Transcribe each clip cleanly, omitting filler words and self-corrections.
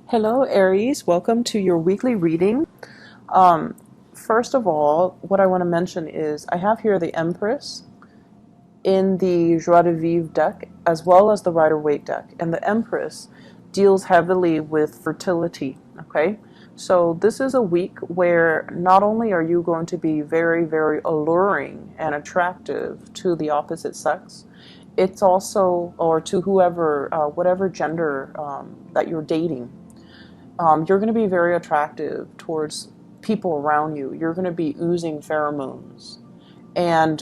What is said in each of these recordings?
Hello, Aries. Welcome to your weekly reading. Um, First of all, what I want to mention is I have here the Empress in the Joie de Vivre deck as well as the Rider-Waite deck. And the Empress deals heavily with fertility, okay? So this is a week where not only are you going to be very, very alluring and attractive to the opposite sex, it's also, or to whoever, whatever gender that you're dating. You're going to be very attractive towards people around you. You're going to be oozing pheromones. And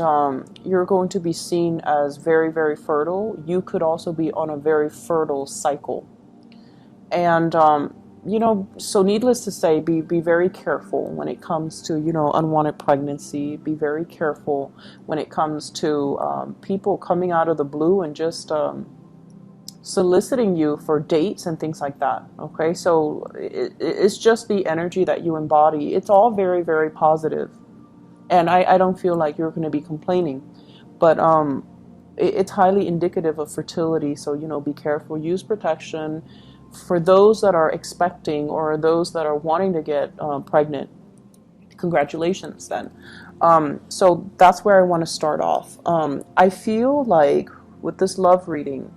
you're going to be seen as very, very fertile. You could also be on a very fertile cycle. And, so needless to say, be very careful when it comes to, unwanted pregnancy. Be very careful when it comes to people coming out of the blue and just soliciting you for dates and things like that. Okay, so it's just the energy that you embody. It's all very, very positive, and I don't feel like you're going to be complaining, but it's highly indicative of fertility. So be careful, use protection for those that are expecting or those that are wanting to get pregnant. Congratulations then. So that's where I want to start off. I feel like with this love reading,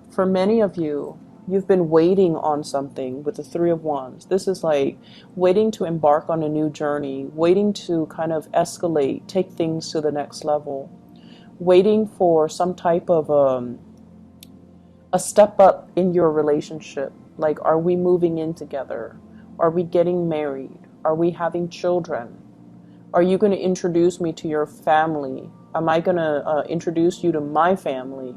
for many of you, you've been waiting on something with the Three of Wands. This is like waiting to embark on a new journey, waiting to kind of escalate, take things to the next level, waiting for some type of a step up in your relationship. Like, are we moving in together? Are we getting married? Are we having children? Are you going to introduce me to your family? Am I going to introduce you to my family?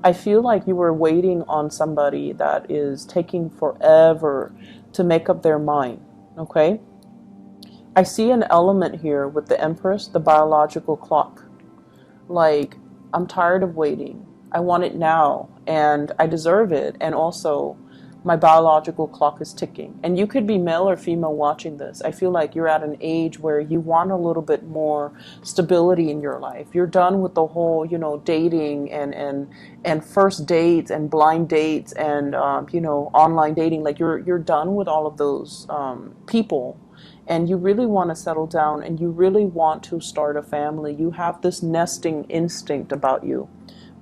I feel like you were waiting on somebody that is taking forever to make up their mind, okay? I see an element here with the Empress, the biological clock. Like, I'm tired of waiting. I want it now, and I deserve it, and also my biological clock is ticking. And you could be male or female watching this. I feel like you're at an age where you want a little bit more stability in your life. You're done with the whole, dating and first dates and blind dates and online dating. Like you're done with all of those people. And you really want to settle down and you really want to start a family. You have this nesting instinct about you.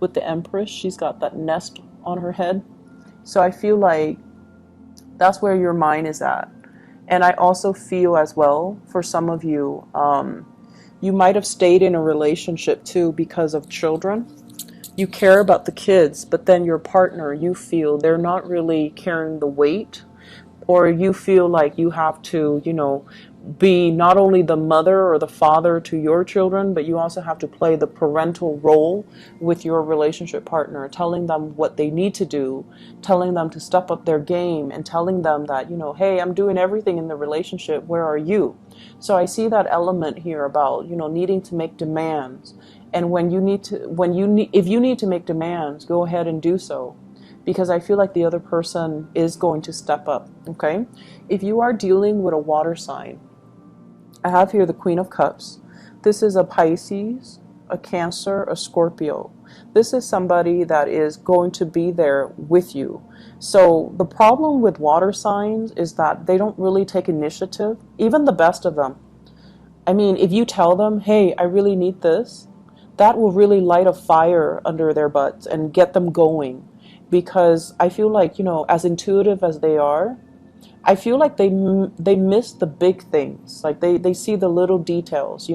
With the Empress, she's got that nest on her head. So I feel like that's where your mind is at. And I also feel as well, for some of you, you might have stayed in a relationship too because of children. You care about the kids, but then your partner, you feel they're not really carrying the weight, or you feel like you have to, be not only the mother or the father to your children, but you also have to play the parental role with your relationship partner, telling them what they need to do, telling them to step up their game, and telling them that, hey, I'm doing everything in the relationship, where are you? So I see that element here about, needing to make demands. And if you need to make demands, go ahead and do so, because I feel like the other person is going to step up, okay? If you are dealing with a water sign, I have here the Queen of Cups. This is a Pisces, a Cancer, a Scorpio. This is somebody that is going to be there with you. So the problem with water signs is that they don't really take initiative, even the best of them. I mean, if you tell them, hey, I really need this, that will really light a fire under their butts and get them going. Because I feel like, as intuitive as they are, I feel like they miss the big things. Like they see the little details,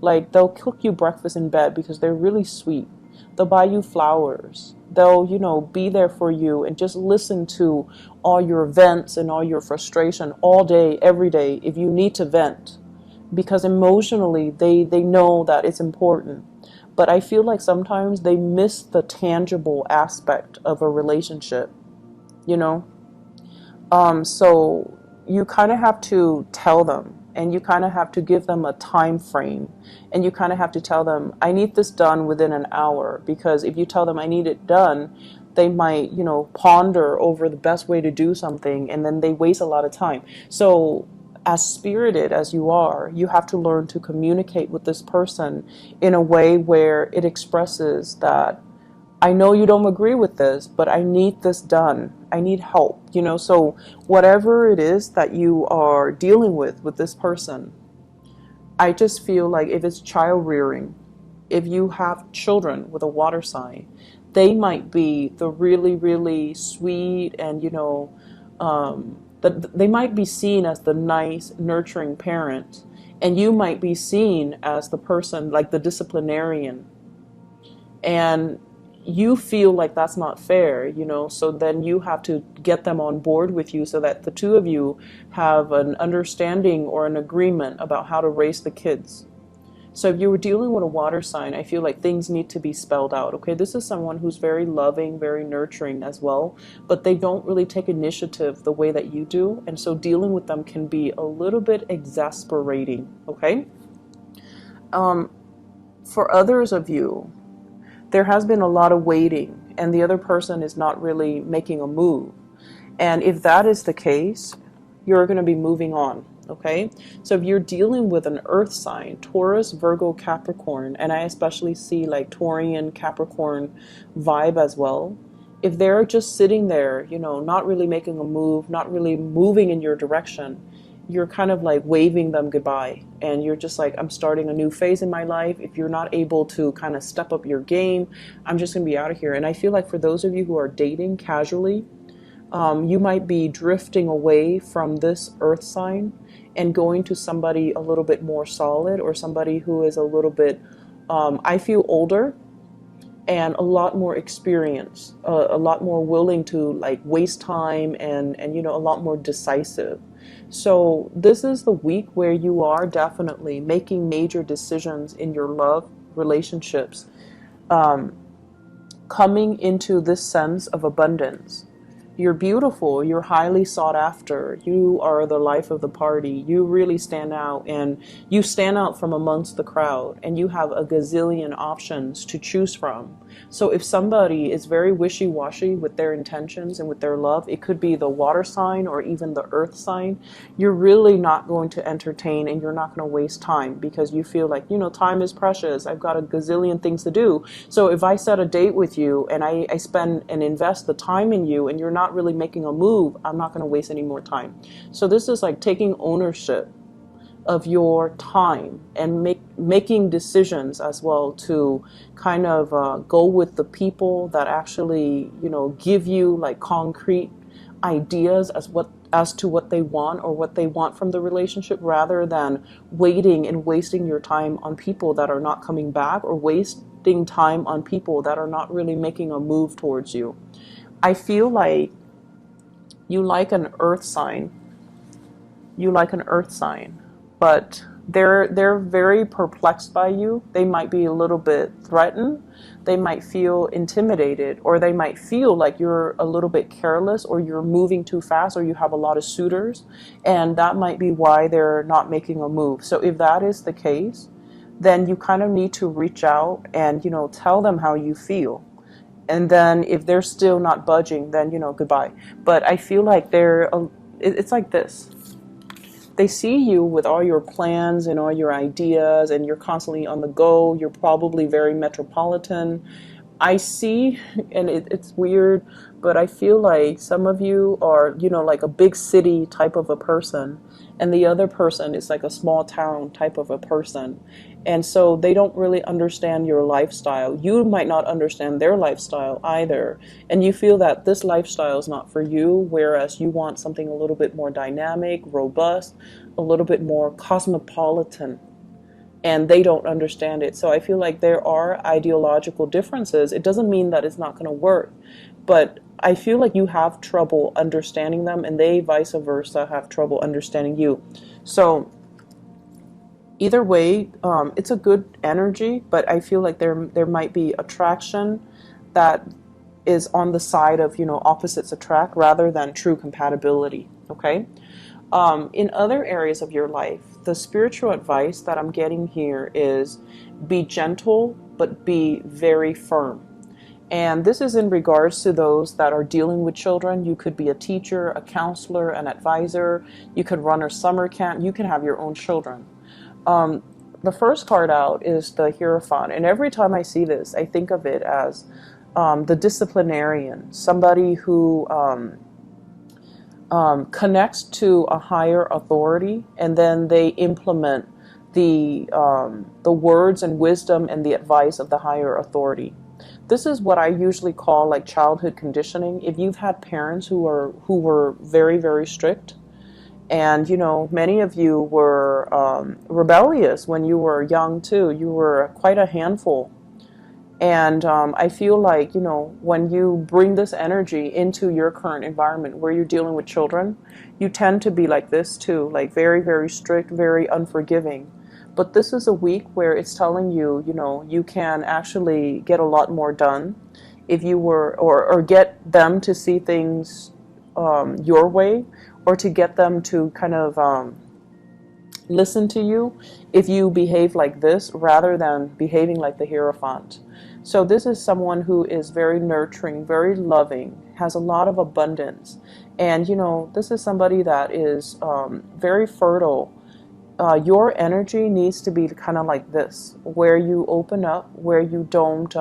like they'll cook you breakfast in bed because they're really sweet. They'll buy you flowers. They'll, be there for you and just listen to all your vents and all your frustration all day, every day if you need to vent. Because emotionally, they know that it's important. But I feel like sometimes they miss the tangible aspect of a relationship, you know? So you kind of have to tell them, and you kind of have to give them a time frame, and you kind of have to tell them, I need this done within an hour, because if you tell them I need it done, they might, ponder over the best way to do something, and then they waste a lot of time. So as spirited as you are, you have to learn to communicate with this person in a way where it expresses that I know you don't agree with this, but I need this done. I need help, you know. So whatever it is that you are dealing with this person, I just feel like if it's child rearing, if you have children with a water sign, they might be the really, really sweet and, that they might be seen as the nice, nurturing parent. And you might be seen as the person, like the disciplinarian. And you feel like that's not fair, so then you have to get them on board with you so that the two of you have an understanding or an agreement about how to raise the kids. So if you were dealing with a water sign, I feel like things need to be spelled out. Okay, this is someone who's very loving, very nurturing as well, but they don't really take initiative the way that you do. And so dealing with them can be a little bit exasperating. Okay. For others of you, there has been a lot of waiting and the other person is not really making a move. And if that is the case, you're going to be moving on. Okay, so if you're dealing with an earth sign, Taurus, Virgo, Capricorn, and I especially see like Taurian, Capricorn vibe as well. If they're just sitting there, not really making a move, not really moving in your direction, you're kind of like waving them goodbye. And you're just like, I'm starting a new phase in my life. If you're not able to kind of step up your game, I'm just going to be out of here. And I feel like for those of you who are dating casually, you might be drifting away from this earth sign and going to somebody a little bit more solid, or somebody who is a little bit, I feel, older and a lot more experience, a lot more willing to like waste time and a lot more decisive. So this is the week where you are definitely making major decisions in your love relationships, coming into this sense of abundance. You're beautiful, you're highly sought after, you are the life of the party, you really stand out, and you stand out from amongst the crowd, and you have a gazillion options to choose from. So if somebody is very wishy-washy with their intentions and with their love, it could be the water sign or even the earth sign, you're really not going to entertain and you're not going to waste time because you feel like, time is precious, I've got a gazillion things to do. So if I set a date with you and I spend and invest the time in you and you're not really making a move, I'm not going to waste any more time. So this is like taking ownership of your time and making decisions as well to kind of go with the people that actually give you like concrete ideas as to what they want or what they want from the relationship, rather than waiting and wasting your time on people that are not coming back, or wasting time on people that are not really making a move towards you. I feel like you like an earth sign. But they're very perplexed by you. They might be a little bit threatened. They might feel intimidated, or they might feel like you're a little bit careless, or you're moving too fast, or you have a lot of suitors, and that might be why they're not making a move. So if that is the case, then you kind of need to reach out and tell them how you feel. And then if they're still not budging, then goodbye. But I feel like it's like this. They see you with all your plans and all your ideas, and you're constantly on the go. You're probably very metropolitan. I see, and it's weird, but I feel like some of you are, like a big city type of a person, and the other person is like a small town type of a person. And so they don't really understand your lifestyle. You might not understand their lifestyle either. And you feel that this lifestyle is not for you, whereas you want something a little bit more dynamic, robust, a little bit more cosmopolitan. And they don't understand it. So I feel like there are ideological differences. It doesn't mean that it's not going to work, but I feel like you have trouble understanding them, and they vice versa have trouble understanding you. So either way, it's a good energy, but I feel like there might be attraction that is on the side of opposites attract rather than true compatibility. Okay. In other areas of your life, the spiritual advice that I'm getting here is be gentle, but be very firm. And this is in regards to those that are dealing with children. You could be a teacher, a counselor, an advisor. You could run a summer camp. You can have your own children. The first card out is the Hierophant. And every time I see this, I think of it as the disciplinarian, somebody who connects to a higher authority, and then they implement the words and wisdom and the advice of the higher authority. This is what I usually call like childhood conditioning. If you've had parents who were very, very strict, and many of you were rebellious when you were young too. You were quite a handful. And I feel like, when you bring this energy into your current environment where you're dealing with children, you tend to be like this too, like very, very strict, very unforgiving. But this is a week where it's telling you, you can actually get a lot more done if you were, or get them to see things your way, or to get them to kind of listen to you if you behave like this rather than behaving like the Hierophant. So this is someone who is very nurturing, very loving, has a lot of abundance. And, this is somebody that is very fertile. Your energy needs to be kind of like this, where you open up, where you don't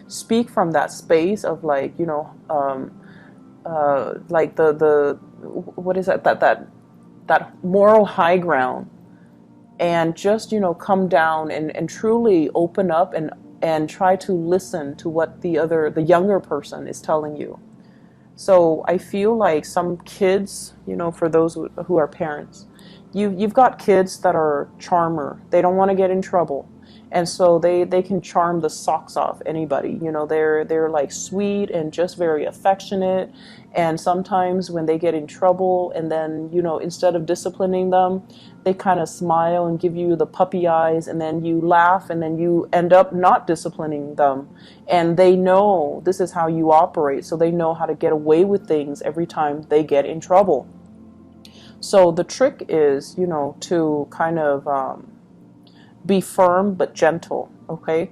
speak from that space of like, like the what is that moral high ground, and just come down and truly open up and try to listen to what the younger person is telling you. So I feel like some kids, for those who are parents, you've got kids that are charmer. They don't want to get in trouble. And so they can charm the socks off anybody. They're like sweet and just very affectionate. And sometimes when they get in trouble, and then, instead of disciplining them, they kind of smile and give you the puppy eyes, and then you laugh, and then you end up not disciplining them. And they know this is how you operate. So they know how to get away with things every time they get in trouble. So the trick is, to kind of be firm but gentle, okay?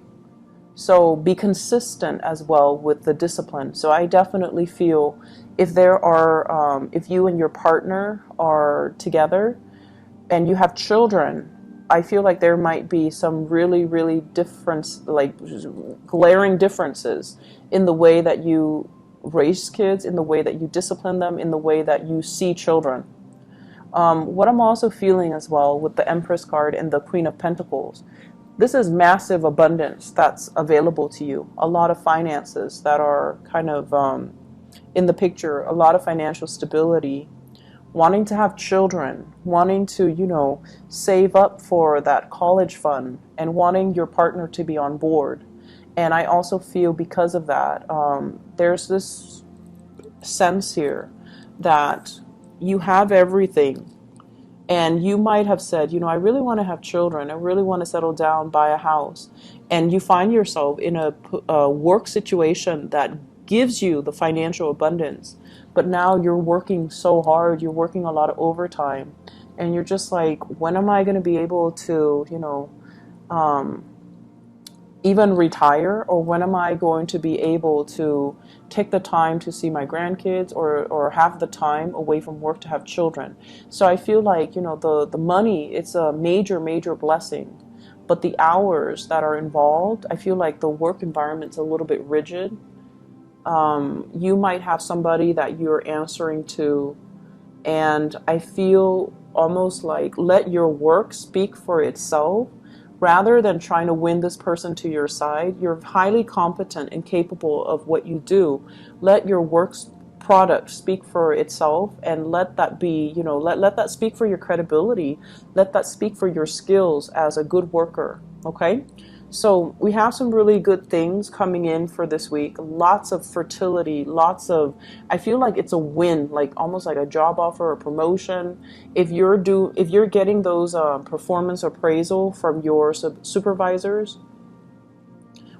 So be consistent as well with the discipline. So I definitely feel if if you and your partner are together and you have children, I feel like there might be some really, really glaring differences in the way that you raise kids, in the way that you discipline them, in the way that you see children. What I'm also feeling as well with the Empress card and the Queen of Pentacles, this is massive abundance that's available to you. A lot of finances that are kind of in the picture, a lot of financial stability, wanting to have children, wanting to, save up for that college fund, and wanting your partner to be on board. And I also feel because of that, there's this sense here that you have everything. And you might have said, I really want to have children. I really want to settle down, buy a house. And you find yourself in a work situation that gives you the financial abundance. But now you're working so hard. You're working a lot of overtime. And you're just like, when am I going to be able to, even retire? Or when am I going to be able to take the time to see my grandkids, or have the time away from work to have children? So I feel like, the money, it's a major, major blessing. But the hours that are involved, I feel like the work environment's a little bit rigid. You might have somebody that you're answering to, and I feel almost like let your work speak for itself. Rather than trying to win this person to your side, you're highly competent and capable of what you do. Let your work's product speak for itself, and let that be, let that speak for your credibility. Let that speak for your skills as a good worker, okay? So we have some really good things coming in for this week. Lots of fertility, I feel like it's a win, like almost like a job offer or promotion. If you're getting those performance appraisal from your supervisors,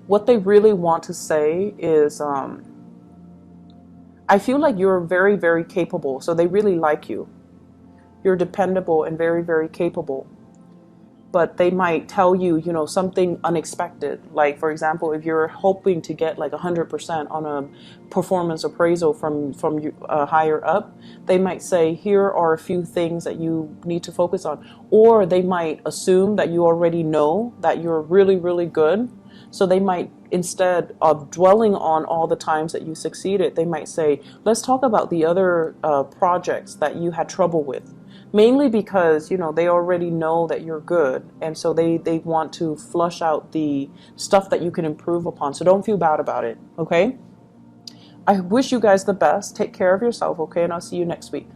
what they really want to say is, I feel like you're very, very capable. So they really like you. You're dependable and very, very capable. But they might tell you, something unexpected. Like, for example, if you're hoping to get like 100% on a performance appraisal from higher up, they might say, here are a few things that you need to focus on. Or they might assume that you already know that you're really, really good. So they might instead of dwelling on all the times that you succeeded, they might say, let's talk about the other projects that you had trouble with. Mainly because, you know, they already know that you're good. And so they want to flush out the stuff that you can improve upon. So don't feel bad about it, okay? I wish you guys the best. Take care of yourself, okay? And I'll see you next week.